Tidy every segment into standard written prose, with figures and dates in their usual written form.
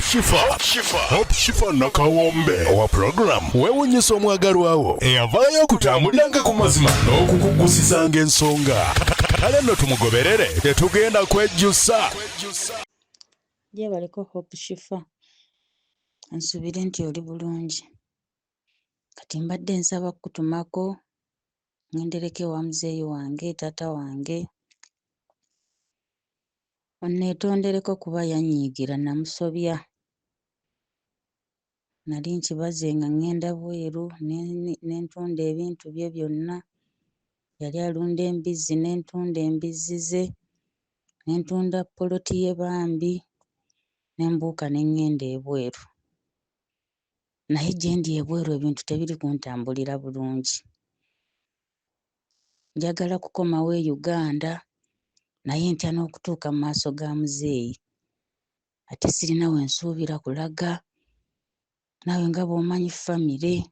Hope Shifa nakawombe owa program wewunyisa omwagalwawo eyavaayo okutambuliranga ku mazima n'okukugusisanga ensonga. Kale nno tumugoberere tetugenda kwejjusa. Je baliko Hope Shifa. Ansubire nti oli bulungi. Kati mbadde nsaba kutumako ngendereke wa muzeeyi wange taata wange. Onneetondereko kuba yanyiigira namusobya. Nali nkibaze nga ngenda bweru n'entunda ebintu bye byonna. Yali alunda embizzi n'entunda embizzi ze, n'entunda poloti ye bambi, n'embuuka ne ngenda ebweru. Naye gye ndi ebweru ebintu tebiri kuntambulira bulungi. Njagala kukomawo e Uganda naye ntya n'okutuuka mu maaso ga muzeeyi. Ate sirina we nsuubira kulaga. Naawe nga bw'omanyi famire.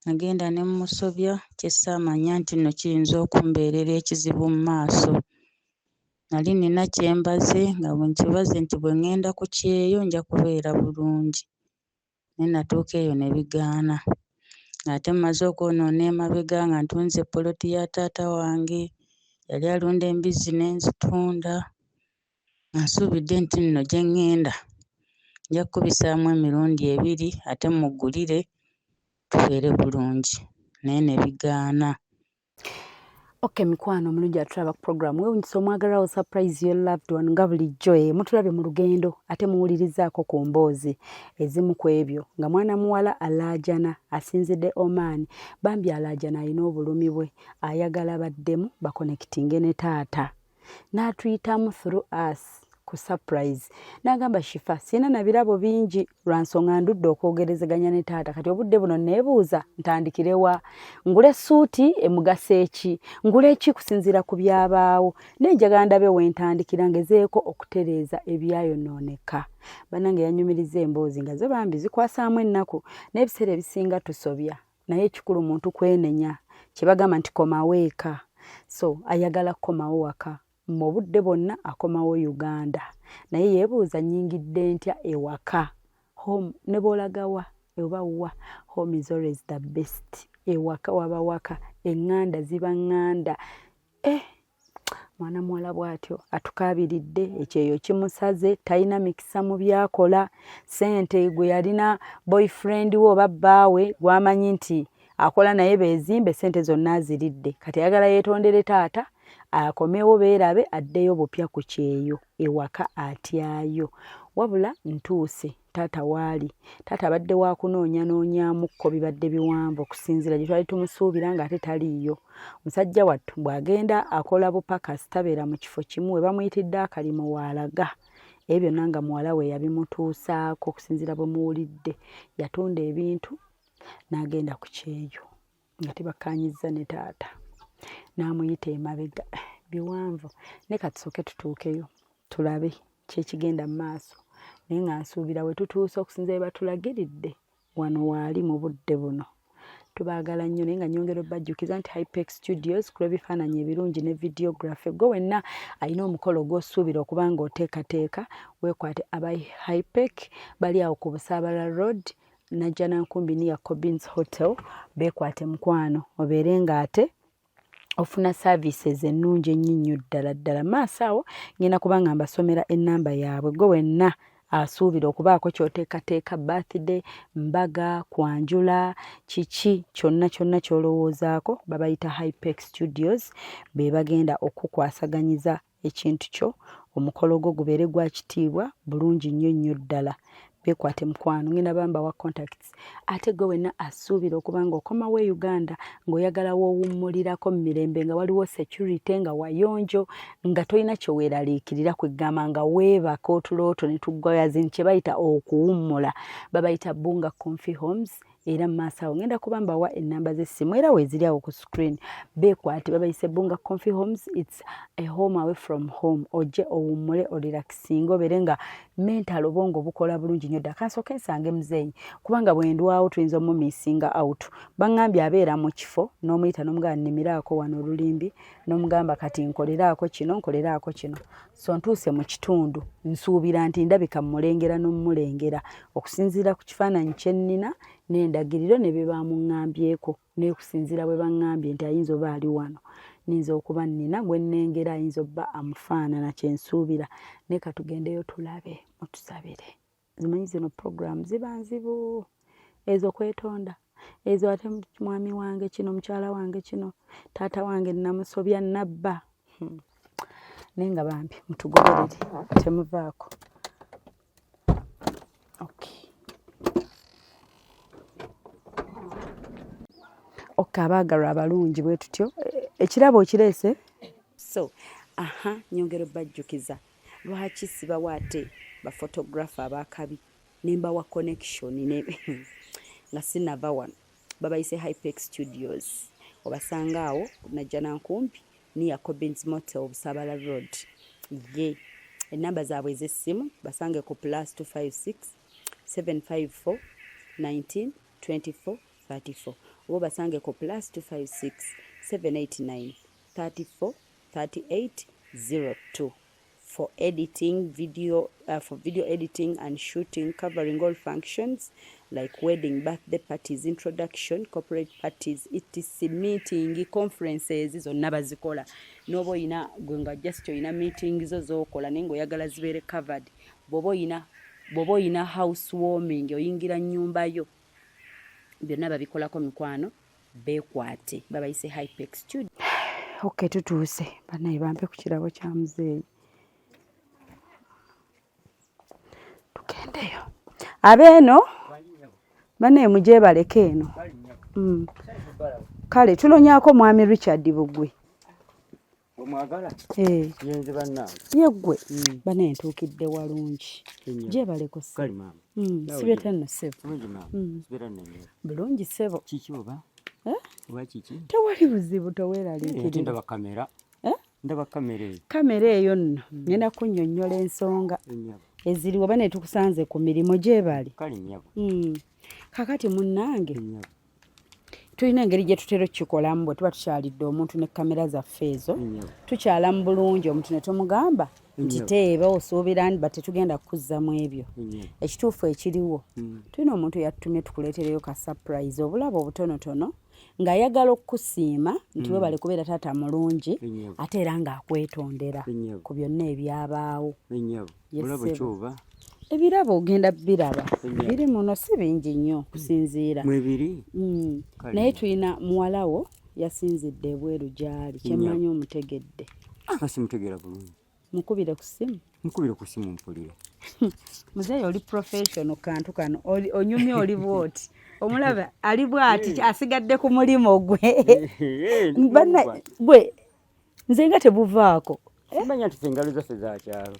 Nagenda ne mmusobya kye ssaamanya nti nno kiyinza okumbeerera ekizibu mu maaso. Nali nina kye mbaze nga bwe nkibaze nti bwe ŋŋenda ku kyeyo nja kubeera bulungi. Naye natuuka eyo ne bigaana. Ate mmaze okwonoona emabega nga ntunze poloti ya taata wange. Yali alunda embizzi n'enzitunda. Ansuubidde nti nno gye ŋŋenda nja kukubisaamu emirundi 2 ate muggulire tubeere bulungi. Naye ne bigaana. Okay, mikwano omulungi atulaba ku program wewunyisa omwagalwawo surprise your loved one nga bulijjo mutulabye mu lugendo ate muwulirizaako ku mboozi ezimu ku ebyo nga mwana muwala alaajana asinzidde Oman bambi alaajana alina obulumi bwe ayagala baddemu bakonekitinge ne taata n'atuyitamu through us ku surprise n'agamba Shifa sina na birabo bingi lwa nsonga ndudde okwogerezeganya ne taata kati obudde buno neebuuza ntandikirewa ngule suuti emugasa eki ngule eki kusinziira ku byabaawo n'enjagala ndabe wentandikira ngezeeko okutereeza ebyayonooneka. Bannange yanyumiriza emboozi nga zo bambi zikwasaamu ennaku n'ebiseera ebisinga tusobya naye ekikulu muntu kwenenya kyebagamba nti komawo eka. So ayagala kukomawo waka. Mu budde bonna akomawo Uganda naye yeebuuza nnyingidde ntya ewaka. Home ne boolagawa oba wa home is always the best. Ewaka waba waka eŋŋanda ziba ŋŋanda. Mwana muwala bw'atyo atukaabiridde ekyeyo kimusaze talina mikisa mu byakola. Ssente gwe yalina boyfriend we oba bbaawe gwamanyi nti akola naye beezimbe ssente zonna aziridde kati ayagala yeetondere taata akomewo beerabe addeyo bupya ku kyeyo ewaka atyayo. Wabula ntuuse taata waali taata abadde wa kunoonyanoonyamukko bibadde biwanvu okusinziira gye twali tumusuubira ng'ate taliiyo. Musajja wattu bw'agenda akola bupakasi tabeera mu kifo kimu we bamuyitidde akalimo waalaga. Ebyo byonna nga muwala we yabimutuusaako okusinziira bwe muwulidde. Yatunda ebintu n'agenda ku kyeyo nga tebakkaanyizza ne taata. N'amuyita emabega biwanvu ne katusooke tutuukeyo tulabe kyekigenda mu maaso naye nga nsuubira we tutuuse okusinziira bwe batulagiridde wano waali mu budde buno. Tubaagala nnyo naye nga nyongera obbajjukiza nti Hypex Studios ku lw'ebifaananyi ebirungi ne videography gwe wenna alina omukolo gw'osuubira okuba ng'oteekateeka weekwate aba Hypex bali awo ku Busaabala Road Najjana Nkumbi niya Cobbins Hotel beekwate mukwano obeere ng'ate ofuna services ennungi ennyinnya ddala maaso awo ngenda kubanga mbasomera ennamba yaabwe gwe wenna asuubira okubaako ky'oteekateeka birthday mbaga kwanjula kiki kyonna ky'olowoozaako babayita Hypex Studios be bagenda okukwasaganyiza ekintu kyo omukolo gwo gubeere gwa kitiibwa bulungi nnyo ddala. Beekwate mukwano ngenda bamba wa contacts ate gwe wenna asuubira okuba ng'okomawo e Uganda ng'oyagala woowummulirako mu mirembe nga waliwo security nga wayonjo nga tolina kyeweeraliikirira kwegamba nga weebaka otulo otwo ne tuggwayo azini kye bayita okuwummula babayita Bunga Comfy Homes era maaso awo ngenda kubamba wa ennamba z'essimu era weeziri awo ku screen beekwate babayise Bunga Comfy Homes. It's a home away from home. Ojje owummule orelaxing obeere nga mental obwongo bukola bulungi nnyo. Akansooka ensange muzeeyi kubanga bwe ndwawo tuyinza omumisinga out. Baŋŋambye abeera mu kifo n'omuyita n'omugamba nnimiraako wano Olulimbi n'omugamba kati nkoleraako kino so ntuuse mu kitundu nsuubira nti ndabika mmulengera n'omulengera okusinziira ku kifaananyi kye nnina n'endagiriro ne bye bamuŋŋambyeko n'okusinziira bwe baŋŋambye nti ayinza oba ali wano niyinza okuba nnina gwe nnengera ayinza obba amufaanana kye nsuubira naye katugendeyo tulabe mutusabire. Zimanyi zino program ziba nzibu ezo kwetonda ezo ate mwami wange kino mukyala wange kino taata wange namusobya nabba naye nga bambi mutugoberere temuvaako. Abaagalwa abalungi bwe tutyo ekirabo okireese so nyongera bajjukiza lwaki sibawa ate bafotographer abakabi nembawa connection nga sinava wano babayise Hypex Studios obasanga awo najja nankumpi niya Cobbins Motel Obusabala Road ye enamba zaabwe ez'essimu basange ku +256 754 19 24 34 oba basange ku +256 789 34 38 02 for editing video editing and shooting covering all functions like wedding, birthday parties, introduction, corporate parties, etc, meeting, conferences zonna bazikola n'oba oyina gwe nga just oyina meeting zo z'okola naye ng'oyagala zibeere covered bw'oba oyina housewarming oyingira nnyumba yo byonna babikolako mikwano beekwate babayise Hypex Studio. Tutuuse banaye bampe ku kirabo kya muzeeyi tugendeyo abeeno banaye mujebaleko eno kale tulonyaako mwami Richard Bugwe omwagala yenze bannange yeggwe banaye ntuukidde walungi jebaleko kali maama sibeta nno ssebo sibera nene bulungi ssebo kiki oba oba kiki tewali buzibu toweeraliikirira ndaba kamera eyo nno ngenda kunnyonnyola ensonga eziriwo banaye tukusanze ku mirimu gyebali kale nnyabo kakati munnange tulina engeri gye tutera okukikolamu bwe tuba tukyalidde omuntu ne kamera zaffe ezo tukyalamu bulungi omuntu ne tumugamba nti teeba osuubira ndiba tetugenda kukuzzamu ebyo ekituufu ekiriwo tulina omuntu yatutumye tukuleetereyo ka surprise obulabo obutonotono ng'ayagala okukusiima nti we bali kubeera taata mulungi ate era ng'akwetondera ku byonna ebyabaawo ebirabo ogenda biraba biri muno si bingi nnyo kusinziira naye tulina muwalawo yasinzidde ebweru gyali kyemmanyi omutegedde asimutegeera bulungi mukubire ku simu mpulire muzeeyi oli professional kantu kano onyumye oli bwoti omulaba ali bwati asigadde ku mulimo gwe nze nga tebuvaako manya nti engalo zaffe za kyalo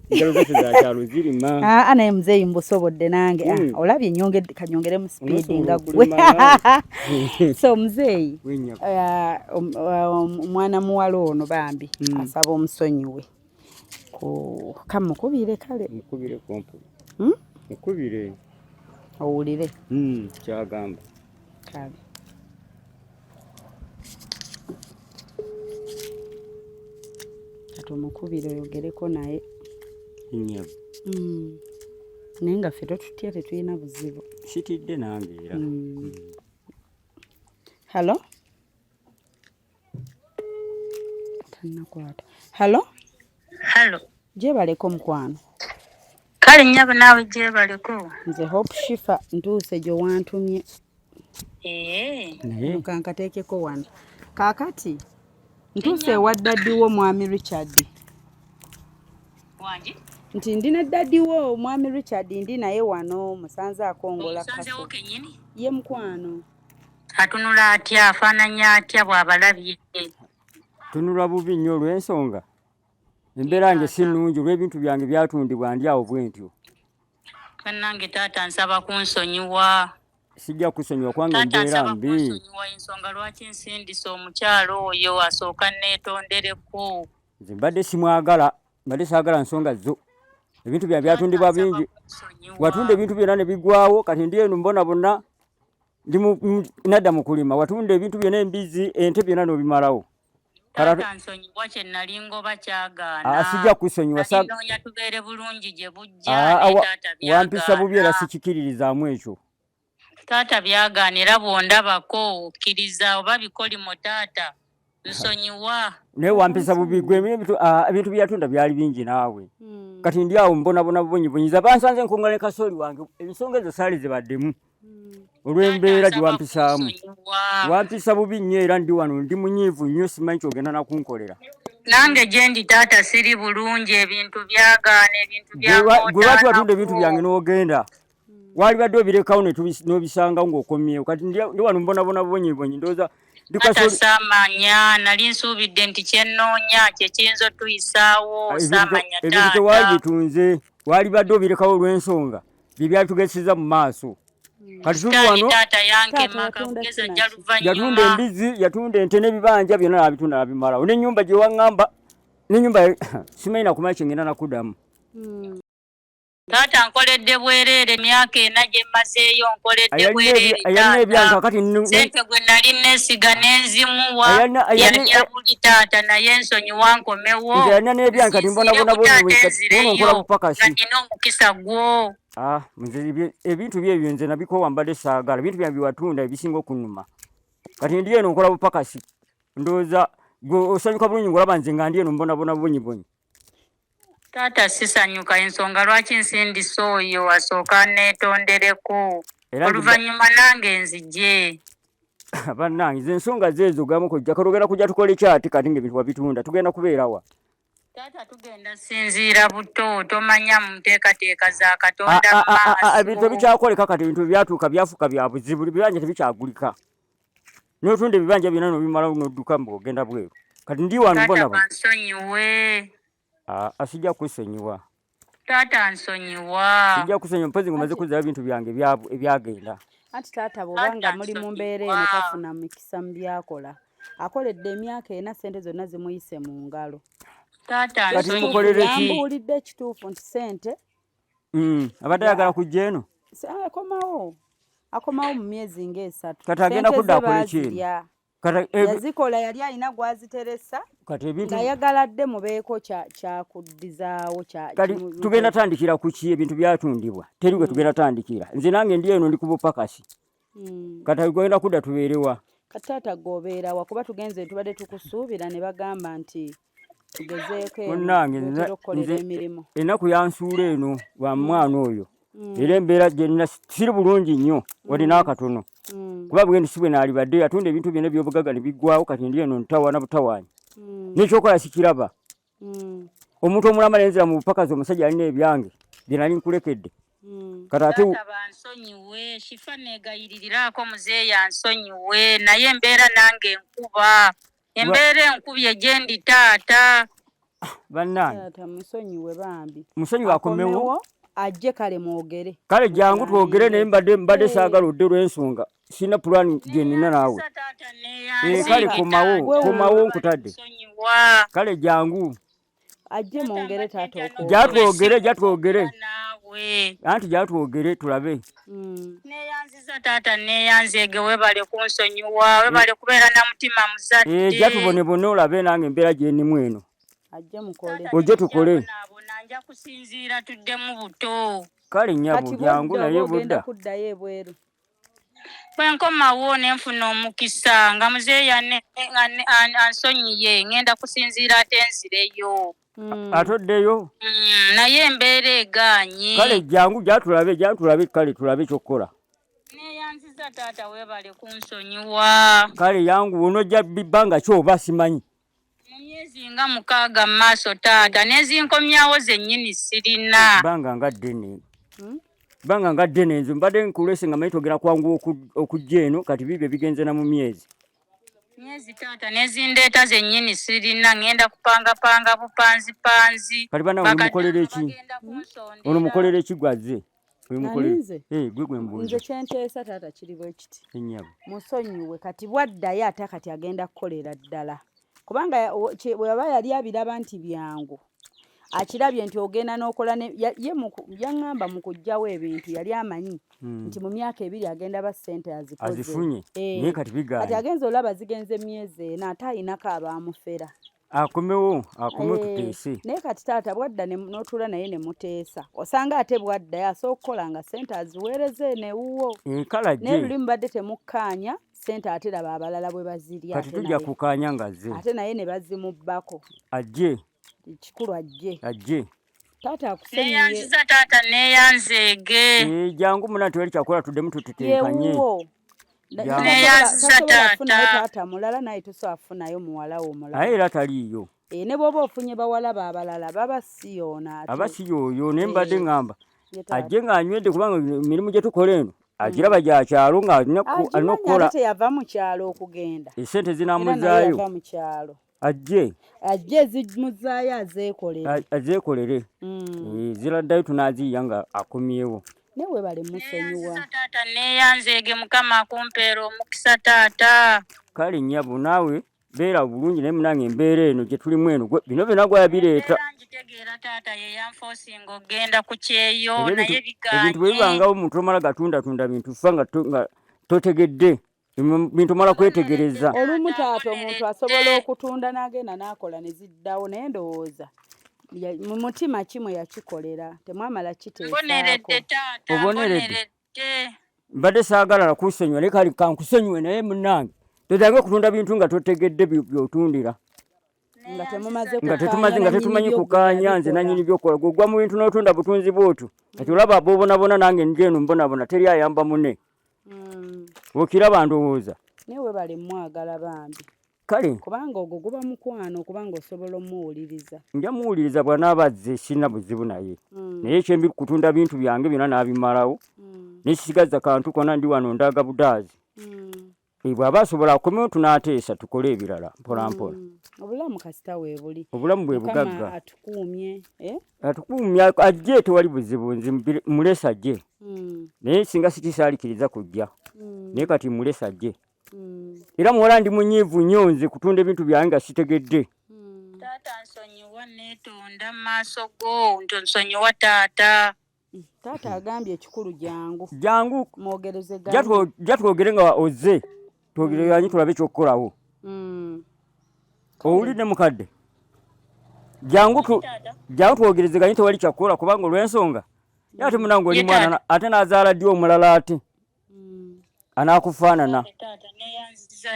engalo zaffe za kyalo zirima naye muzeeyi mbusobodde nange olabye kanyongere mu speedi nga gwe so muzeeyi omwana muwala ono bambi asaba omusonyiwe kamukubire kale mukubire kompu mukubire owulire kyagamba kale katomukubire oyogereko naye nnyabo naye nga ffe totutya tetulina buzibu sitidde nange era halo tannakwata halo jebaleko mukwano kale nnyabo naawe jebaleko nze Hope Shifa ntuuse gye wantumye naye kankateekeko wano kaakati ntuuse ewa ddaddiwo mwami Richard wangi nti ndina ddaddiwo mwami Richard ndi naye wano musanze akongola kaso kenyini ye mukwano atunula atya afaananya atya bw'abalabye tunula bubi nnyo olw'ensonga embeera yange si nnungi olw'ebintu byange byatundibwa ndi awo bwe ntyo kannange taata nsaba kunsonyiwa sijja kusonyiwa kwange taata embeera nsaba mbi. kunsonyiwa ensonga lwaki nsindisa omukyalo oyo asooka neetondereko. Nze mbadde simwagala, mbadde saagala nsonga zo. Ebintu bya byatundibwa bingi. Watunda ebintu byonna ne bigwawo, kati ndi eno mbona bonna ndi nadda mu kulima. Watunda ebintu byonna embizi, ente byonna n'obimalawo. Taata nsonyiwa kye nali ngoba kyagaana. Sijja kusonyiwa. Noonya tubeere bulungi gye bujja naye taata byagaana. Wampisa bubi era sikikiririzaamu ekyo. Taata byagaana era bw'ondabako okkiriza oba bikolimo taata nsonyiwa. Naye wampisa bubi gwe ebintu byatunda byali bingi naawe. Kati ndi awo mbonabona bubonyibonyiza bansanze nkunga ne kasooli wange ensonga ezo saali zibaddemu. Olw'embeera gye wampisaamu. Wampisa bubi nnyo era ndi wano ndi munyiivu nnyo simanyi kyogenda nakunkolera. Nange gye ndi taata siri bulungi ebintu byagaana ebintu byakootana. Gwe lwaki watunda ebintu byange n'ogenda? Wali badde obirekawo n'obisangawo ng'okomyewo. Kati ndi wano mbonabona bubonyibonyi ndowooza taata saamanya nali nsuubidde nti kyennoonya kye kiyinza otuyisaawo saamanya taata. Ebintu tewaali bitunze wali badde obirekawo olw'ensonga bye byali tugezeseza mu maaso. Kati tuli wano yatunda embizi yatunda ente n'ebibanja byonna n'abitunda n'abimalawo n'ennyumba gye waŋŋamba n'ennyumba simanyi nakumanya kye ngenda nakuddamu. Taata nkoledde bwereere emyaka ena gye mmazeeyo nkoledde bwereere taata. Sente gwe nali neesiga n'enzimuwa yalya buli taata naye ensonyiwa nkomewo. Yalina n'ebyange kati mbonabona bononkola bupakasi. Nalina omukisa gwo. Ebintu byebyo nze nabikoowa mbadde saagala. Ebintu byange byewatunda ebisinga okunnuma. Kati ndi eno nkola bupakasi. Ndowooza gwe osanyuka bulungi ng'olaba nze nga ndi eno mbonabona bubonyibonyi. Taata sisanyuka ensonga lwaki nsindisa oyo asooka neetondereko. Oluvannyuma nange nzije. Bannange nze ensonga zeezo gamu kojja kalogera kujja tukole kyati kati ng'ebintu wabitunda tugenda kubeerawa. Taata tugenda sinziira buto tomanya mu nteekateeka za Katonda maaso. Ebintu ebikyakoleka kati ebintu byatuuka byafuuka bya buzibu ebibanja tebikyagulika. N'otunda ebibanja byonna n'obimalawo n'odduka ng'ogenda bweru. Kati ndi wano mbona taata nsonyiwe. Asijja kusonyiwa. Taata nsonyiwa. Sijja kusonyiwa mpozi ngomaze kuzzayo ebintu byange ebyagenda. Anti taata bw'obanga muli mu mbeera eno tafuna mikisa mu byakola. Akoledde emyaka ena ssente zonna zimuyise mu ngalo. Taata nsonyiwa. Yambuulidde ekituufu nti ssente. Abadde ayagala kujja eno? Akomawo mu myezi ng'esatu. Kati agenda kudda akola ki? Yazikola yali alina gwaziteresa ng'ayagala dde mubeeko kyakuddizaawo. Kati tugenda tandikira ku ki ebintu byatundibwa? Teri gwe tugenda tandikira. Nze nange ndi eno ndi ku bupakasi. Kati agenda kudda tubeerewa. Kati taata gw'obeerawa kuba tugenze tubadde tukusuubira ne bagamba nti tugezeeko okukolera emirimu. Ennaku yansuula eno wa mwana oyo. Era embeera gye nina siri bulungi nnyo wadde n'akatono. Kuba bwe si bwe naalibadde atunda ebintu byonna by'obugagga ne biggwawo kati ndi eno ntawaana butawaanya. N'ekyokola sikiraba. Omuntu omulama nenzira mu bupakazi omusajja alina ebyange bye nali nkulekedde. Kati ate bansonyiwe shifa neegayiririraako muzeeyi ansonyiwe naye embeera nange enkuba. Embeera enkubye gye ndi taata. Bannange. Taata musonyiwe bambi. Musonyiwe akomewo. Ajje kale mwogere. Kale jangu twogere naye mbadde saagala odde olw'ensonga. Sina pulaani gye nina naawe. Kale komawo nkutadde. Kale jangu. Ajje mwogere taata okwogere. Jatwogere. Anti jatwogere tulabe. Neeyanziza taata neeyanzege weebale kunsonyiwa weebale kubeera na mutima muzadde. Jatubonebone olabe nange embeera gye ndimu eno. Ajje mukole. Ojje tukole. Nanja kusinziira tuddemu buto. Kale nnyabo jangu naye budda. Bwe nkomawo ne nfuna omukisa nga muzeeyi ansonyiye ngenda kusinziira ate nzireyo. Atoddeyo? Naye embeera egaanye. Kale jangu jatulabe kale tulabe kyokkola. Neeyanziza taata weebale kunsonyiwa. Kale yangu onojja bibbanga kyoba simanyi. Myezi nga 6 mu maaso taata nezinkomyawo zennyini sirina. Banga nga ddene nze mbadde nkulese nga manyi togera kwangu okujja eno kati bibyo bigenze na mu myezi. Myezi taata nezindeeta zennyini sirina ngenda kupangapanga bupanzipanzi. Kati bana ono mukolera eki? Ono mukolera eki gwazze? Nze gwe mbuuza. Nze kyenteesa taata kiri bwe kiti. Ennyabo. Musonyiwe kati bwaddayo ate kati agenda kukolera ddala. Kubanga bwe yaba yali abiraba nti byangu. Akirabye nti ogenda n'okola yaŋŋamba mu kuggyawo ebintu yali amanyi nti mu myaka 2 agenda ba ssente azifunye. Naye kati bigaanye. Kati agenza olaba zigenze myezi 4 ate ayinako abaamufera. Akomewo tuteese. Naye kati taata bwadda n'otuula naye ne muteesa. Osanga ate bwadda asooka okukola nga ssente aziweereze newuwo. Naye luli mubadde temukkaanya ssente ate laba abalala bwe bazirya. Kati tujja kukaanya nga zze. Ate naye ne bazimubbako. Ajje. Kikulu ajje. Taata akusenyiye. Neyanziza taata neyanzeege. Jangu muna tewali kyakola tuddemu tutetenkanye. Yewuwo. Neyanziza taata mulala naye tusafunayo muwala wo mulala. Aye era taliiyo. Ne bw'oba ofunye bawala abalala baba siyoona. Aba siyoyo ne mbadde ngamba. Ajje ng'anywedde kubanga emirimu gye tukola eno. Agiraba gya kyalo ng'alina okukola. Ate yava mu kyalo okugenda. Essente zinamuzaayo. Yava mu kyalo. Ajje zimuzaayo azeekolere. Ziraddayo tunaaziya nga akomyewo. Newe bali musonyiwa. Taata neyanzeege Mukama akumpeera omukisa taata. Kale nnyabo naawe beera bulungi naye munange embeera eno gye tulimu eno bino byonna gwabireeta. Ngitegeera taata ye yanfoosinga ogenda ku kyeyo naye bigaanye. Ebintu bwe bibangawo omuntu omala gatundatunda bintu fa nga totegedde. Bintu mala kwetegereza. Olumu taata omuntu asobola okutunda n'agenda n'akola ne ziddawo naye ndowooza mu mutima kimwe yakikolera temwamala kiteesaako. Oboneredde taata. Oboneredde. Mbadde saagala kusonyiwa naye kali kankusonyiwe naye munnange tozange okutunda bintu nga totegedde by'otundira. Nga tetumanyi kukaanya nze nannyini by'okola gwa mu bintu n'otunda butunzi bw'otu kati olaba aboobonabona nange njeeno mbonabona teri ayamba mune. Okiraba ndowooza. Newe bali mwagala bambi. Kale. Kubanga ogwo guba mukwano kubanga osobola omuwuliriza. Nja muwuliriza bw'anaaba azze sina buzibu naye. Naye ekyembi kutunda bintu byange byonna n'abimalawo. N'ekisigaza kantu konna ndi wano ndaga budaazi. Bw'aba asobola akomewo tunaateesa tukole ebirala mpolampola. Obulamu kasita weebuli. Obulamu bwe bugagga. Mukama atukuumye. Atukuumye ajje tewali buzibu nzi mulesa ajje. Naye singa sikisaalikiriza kujja. Naye kati mulesa ajje. Era muwala ndi munyiivu nnyo nze kutunda ebintu byange nga sitegedde. Taata nsonyiwa neetonda mu maaso go nsonyiwa taata. Taata agambye ekikulu jangu. Jangu. Mwogereze gangu. Twogere nga ozze. Twogereranye tulabe kyokukolawo. Owulidde mukadde? Jangu twogerezeganye tewali kyakukola kubanga olw'ensonga. Ate munange oli mwana ate n'azaala ddi omulala ate. Anaakufaanana.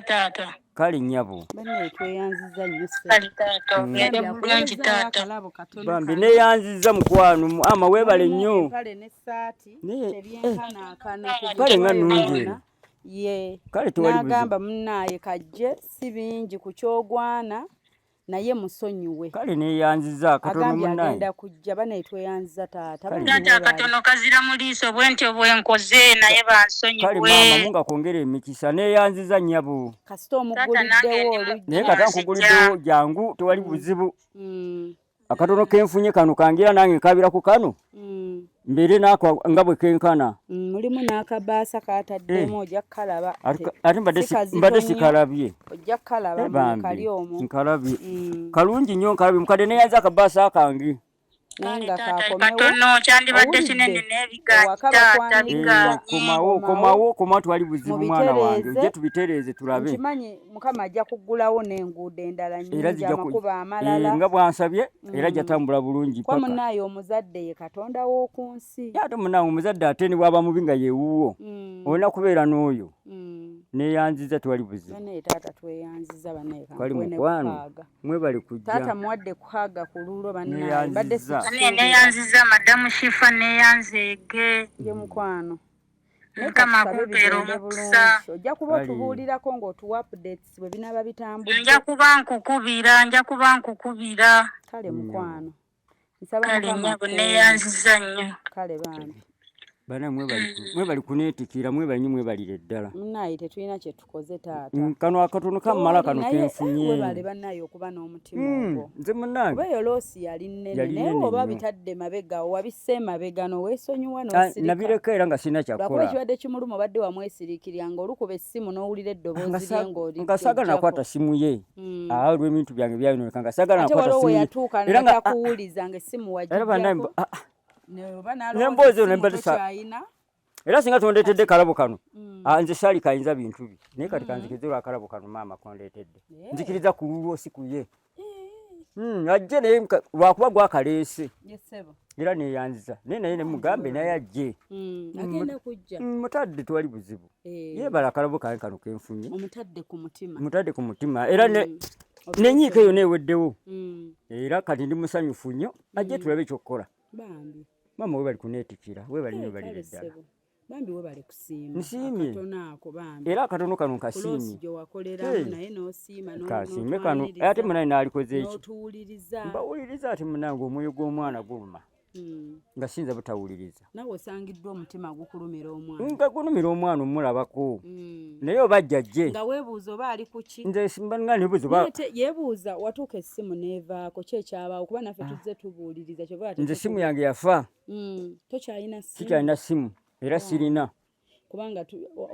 Taata. Kale nnyabo. Bane tweyanziza nnyo kale taata ogende bulungi taata. Bambi neeyanziza mukwano ama weebale nnyo. Kale n'essaati tebyenkanaakana. Kale nga nnungi. Ye. Kale tewali buzibu. N'agamba munnaaye kajje si bingi ku kyogwana naye musonyiwe. Kale neeyanziza akatono munnaaye. Agambye agenda kujja bane tweyanziza taata. Taata akatono kazira mu liiso bwentyo bwenkoze naye bansonyiwe. Kale maama munga kwongera emikisa neeyanziza nnyabo. Kasita omuguliddewo olujja. Naye kata nkuguliddewo jangu tewali buzibu. Akatono kenfunye kano kangira nange nkabira ku kano. Mbere nako nga bwe kenkana. Mulimu n'akabaasa kaataddemu ojja kalaba. Ate mbadde sikalabye. Ojja kalaba kali omwo. Nkalabye. Kalungi nnyo nkalabye mukadde neeyanza akabaasa akange. Nenga kakomewo. Katono kyandibadde kinene n'ebigaanye taata bigaanye. Komawo twali buzibu mwana wange. Ojje tubitereeze tulabe. Nkimanyi Mukama ajja kuggulawo n'enguudo endala nnyingi amakubo amalala. Nga bwansabye era jatambula bulungi paka. Kwa munaaye omuzadde ye Katonda w'oku nsi. Ate munaawe omuzadde ate ne bw'aba mubi nga yeewuwo. Olina kubeera n'oyo. Neeyanziza tewali buzibu. Bane taata tweyanziza bane kali mukwano mwebale kujja. Taata muwadde kuhaga ku lulo bane badde neyanziza madamu Shifa neyanzeege. Ye mukwano. Mukama akubeera omukisa. Ojja kuba otubuulirako ng'otuwa updates bwe binaaba bitambudde. Nja kuba nkukubira. Kale mukwano. Kale nnyabo neyanziza nnyo. Kale bambi. bana mwe bali kunetikira mwe banyi mwe balire ddala munnaye tetulina kye tukoze taata kano akatono kammala kano kenfunye we bale bannaye okuba n'omutima ogwo nze munnange kuba eyo loosi yali nnene naye oba bitadde mabega wabisse mabega n'oweesonyiwa n'osirika nabireka era nga sirina lwakuba kyakkola ekibadde kimuluma obadde wamwesiriikirira ng'olukuba essimu n'owulira eddoboozi lye ng'oli nga saagala nakwata simu ye olw'ebintu byange byayononeka nga saagala ate nakwata waliwo we simu ye yatuuka natakuwuliza ng'essimu wagijjako nemboozi yo nembadisa era singa tondeetedde kalabo kano nze saali kayinza bintu bi naye kati kanzikirize lwa kalabo kano maama kondeetedde nzikiriza ku lulwo si ku ye ajje naye lwakuba gwakaleese era neyanziza naye naye nemugambe naye ajje mutadde tewali buzibu yeebala akalabo kange kano kenfunye mutadde ku mutima era nenyiika eyo neeweddewo era kati ndi musanyufu nnyo ajje tulabe ekyokukola maama we bali kuneetikira we bali nyo balire ddala bambi we bali kusiima nsiimye akatono ako bambi era akatono kano nkasiimye gye wakoleramu naye n'osiima kasiime kano ate munaye naalikoze eki n'otuwuliriza mbawuliriza ate munange omwoyo gw'omwana guluma nga sinza butawuliriza nawe osangiddwa omutima gukulumira omwana nga gunumira omwana omulabako naye oba jjajje nga weebuuza oba ali ku ki nze simbanga nebuuza yeebuuza watuuka essimu neevaako ki ekyabaawo kuba naffe tuzze tubuuliriza kyova nze simu yange yafa tokyalina simu sikyalina simu era sirina kubanga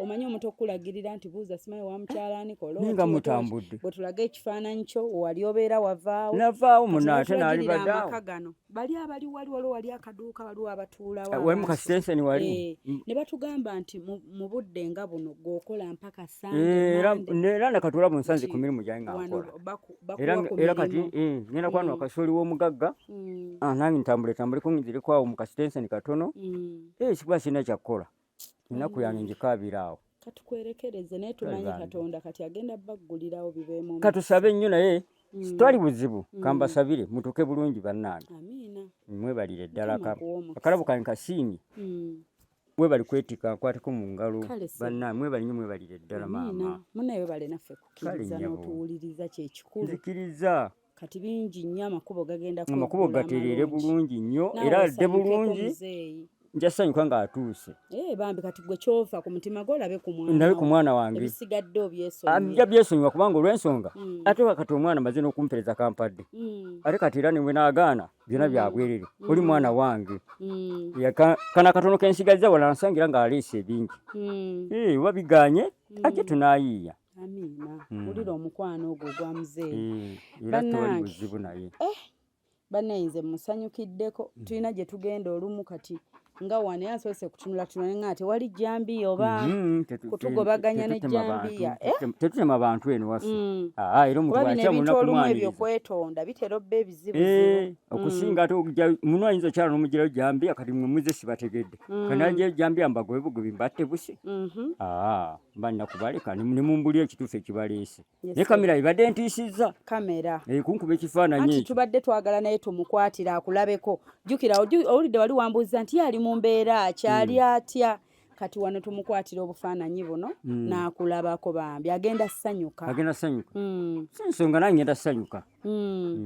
omanyi omuntu okukulagirira nti buuza simaye wa mukyalani ninga mutambudde bwe tulaga ekifaananyi kyo wali obeera wavaawo navaawo muna ate naali baddawo amaka gano bali abali waliwo wali akaduuka waliwo abatuulawo wali mu kasitenseni wali ne batugamba nti mu budde nga buno gwokola mpaka era nakatula mu nsanze ku mirimu gyange nga nkola era kati ngenda kwano akasooli w'omugagga nange ntambuleko nzireko awo mu kasitenseni katono kikuba sirina kyakkola ennaku yange njikaabiraawo katukwerekereze naye tumanyi katonda kati agenda baggulirawo bibeemu katusabe nnyo naye twali buzibu kambasabire mutuuke bulungi bannange mwebalire ddala akalabo kange kasiimye mwebali kwetika nkwateko mu ngalo bannange mwebali nnyo mwebalire ddala maama munaye webale naffe kukkiriza n'otuwuliriza kyekikulu nzikiriza kati bingi nnyo amakubo gagenda amakubo gatereere bulungi nnyo era adde bulungi njasanyuka ng'atuuse bambi kati gwe kyova ku mutima gwo olabe ku mwana wange ebisigadde obyesonyiwa ajja byesonyiwa kubanga olw'ensonga ate kati omwana maze n'okumpereza kampadde ate kati era niwe naagaana byonna byabwerere oli mwana wange kana katono kensigaliza wala nsangira ng'aleese ebingi oba biganye ajje tunaayiiya amiina wulira omukwano ogwo ogwa muzeeyi era tewali buzibu naye bannayinze musanyukiddeko tulina gye tugenda olumu kati nga wano yasoose kutunula nga tewali jambiya oba kutugobaganya ne jambiya tetutema bantu eno waffe era kuba bino ebintu olumu ebyo kwetonda bitera obba ebizibu okusinga ate muno ayinza okyala n'omugirayo jambiya kati mwe muze sibategedde kanaje jambiya mbagobe bugobi mbatte busi mba nina kubaleka ne mumbuli ekituufu ekibaleese naye kamera ibadde ntiisizza kamera kunkuba ekifaananyi ekyo tubadde twagala naye tumukwatire akulabeko jjukira owulidde wali wambuuza nti yali mu mbeera akyali atya kati wano tumukwatira obufaananyi buno n'akulabako bambi agenda ssanyuka ensonga nange ngenda ssanyuka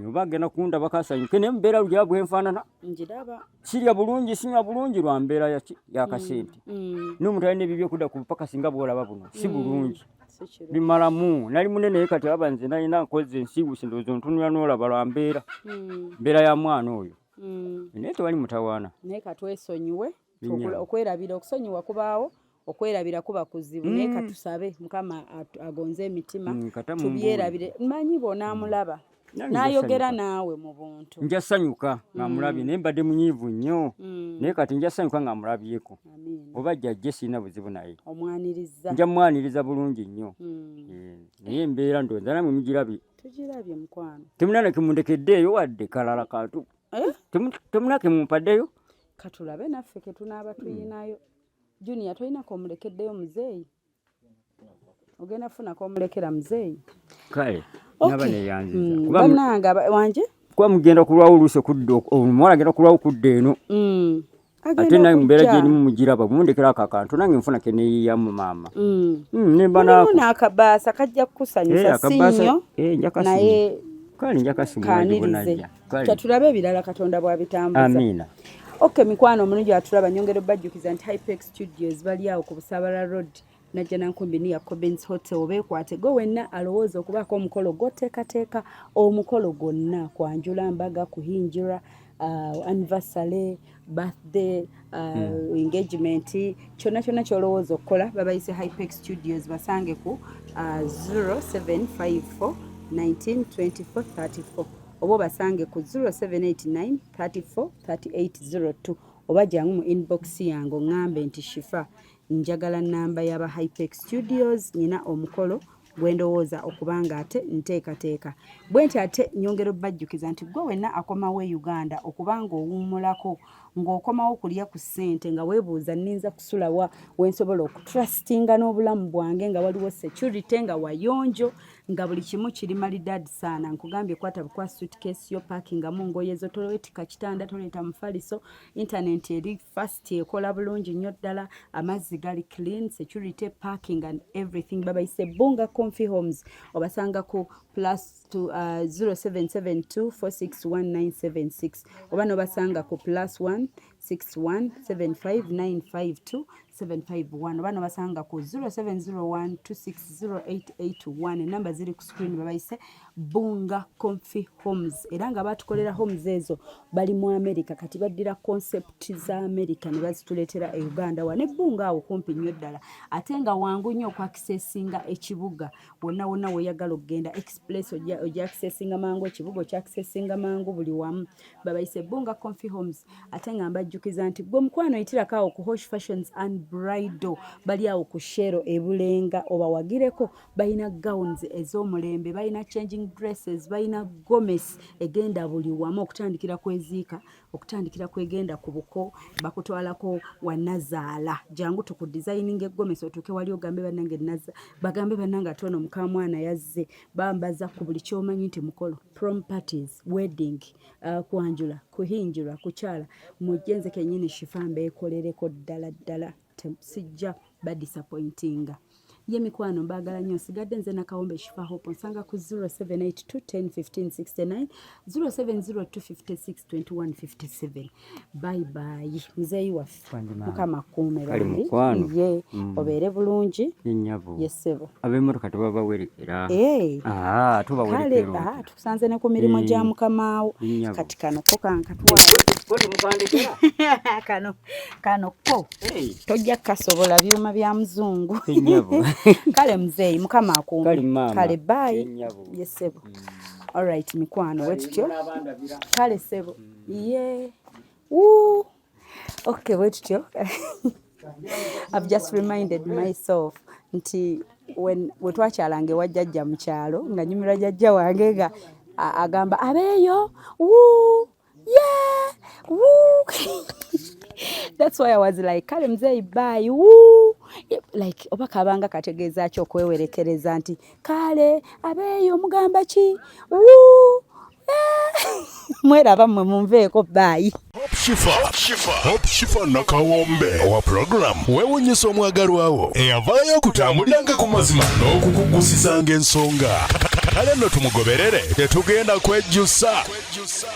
oba agenda kundaba kasanyuke naye mubeera lugera bwenfaanana njiraba sirya bulungi sinywa bulungi lwa mbeera yakasente n'omuntu alina ebyo byokudda ku bupaka singa bwolaba buno si bulungi bimalamu nali munene ye kati aba nze nalina nkoze ensiibuusi ndowooza ontunula n'olaba lwa mbeera ya mwana oyo naye tewali mutawaana naye katwesonyiwe okwerabira okusonyiwa kubaawo okwerabira kuba kuzibu naye katusabe mukama agonze emitima tubyerabire manyi bonaamulaba n'ayogera naawe mu buntu nja ssanyuka ng'amulabye naye mbadde munyiivu nnyo naye kati nja ssanyuka ng'amulabyeko oba jjajje sirina buzibu naye omwaniriza nja mwaniriza bulungi nnyo naye embeera ndowooza namwe mugirabye tugirabye mukwano temunana kemundekeddeeyo wadde kalala kantu temuna kemumpaddeyo katulabe naffe ketunaaba tuyinayo Junior tolinako omulekeddeyo muzeeyi ogenda funako omulekera muzeeyi kale naba neyanziza bannanga wanje kuba mugenda kulwawo oluusi omuwala agenda kulwawo kudda eno ate naye mumbeera gyerimu mugiraba mundekera ako akantu nange nfuna keneeyiyamu maama n'akabaasa kajja kukusanyusa sinnyo naye kale njakasimulanibonajja katulabe ebirala katonda bw'abitambuza amiina Okay, mikwano omulungi atulaba nyongera bajjukiza nti Hypex Studios bali awo ku Busaabala Road najja nankumbi ni ya Cobbins Hotel beekwate go wenna alowooza okubaako omukolo gw'oteekateeka omukolo gwonna kwanjula mbaga kuhinjira anniversary birthday engagement kyonna ky'olowooza okukola babayise Hypex Studios basange ku 0754 192434 oba basange ku 0789 34 3802 oba jangu mu inbox yange ngambe nti Shifa njagala namba y'aba Hypex Studios nina omukolo gwendowooza okubanga ate nteekateeka bwenti ate nyongero bajjukiza nti gwe wenna akomawo e Uganda okubanga owummulako ng'okomawo kulya ku ssente nga weebuuza nninza kusulawa wensobola okutrustinga n'obulamu bwange nga waliwo security nga wayonjo nga buli kimu kiri malidaadi saana nkugambye kwata bukwa suitcase yo parkingamu ngoye zo toleetika kitanda toleeta mufaliso internet eri fast ekola bulungi nnyo ddala amazzi gali clean security parking and everything babayise Bunga Comfy Homes obasanga ku plus to 0772461976 oba nobasanga ku +1 6175952751 oba nobasanga ku 0701260881 enamba ziri ku screen babayise Bunga Comfy Homes era nga batukolera homes ezo bali mu America kati baddira concept za America ne bazituleetera e Uganda wane Bunga awo kumpi nnyo ddala ate nga wangu nnyo okwakisesinga ekibuga wonna weeyagala okugenda express ojja accessinga mangu ekibuga okya accessinga mangu buli wamu babayise Bunga Comfy Homes ate nga mbajjukiza nti gwe mukwano yitirako awo ku Hosh Fashions and Bridal bali awo ku Shero Ebulenga oba wagireko balina gowns ez'omulembe balina changing dresses balina gomes egenda buli wamu okutandikira kweziika okutandikira kwegenda ku buko bakutwalako wanazaala jangu tukudesigning egomes otuuke wali ogambe bannange bagambe bannange atono mukamwana yazze bambaza ku buli kyomanyi nti mukolo prom parties wedding kwanjula kuhinjira kukyala mujjenze kennyini Shifa mbeekolereko ddala sijja badisappointinga ye mikwano mbagala nnyo sigadde nze nakawombe Shifa Hope nsanga ku 0782101569 0702562157 bye muzeeyi waffe mukama kuume ye obeere bulungi yesebo ab'emmotoka tebabawerekera tubawerekera tusanze ne ku mirimu gya mukamaawo kati kano ko kano ko tojja kasobola byuma bya muzungu kale muzeeyi mukama akuume kale bye yesebo alright mikwano wetutyo kale sebo ye okay wetutyo I've just reminded myself nti we twakyalange wajjajja mu kyalo nga nyumirwa jjajja wange nga agamba abeeyo yeah that's why I was like kale mzeeyi bye like oba kabanga kategeeza ki okwewerekereza nti kale abeeyo mugamba ki mweraba mmwe munveeko bye Hope Shifa nakawombe owa program weewuunyisa omwagalwawo eyavaayo okutambuliranga ku mazima n'okukugusisanga ensonga kale nno tumugoberere tetugenda kwejjusa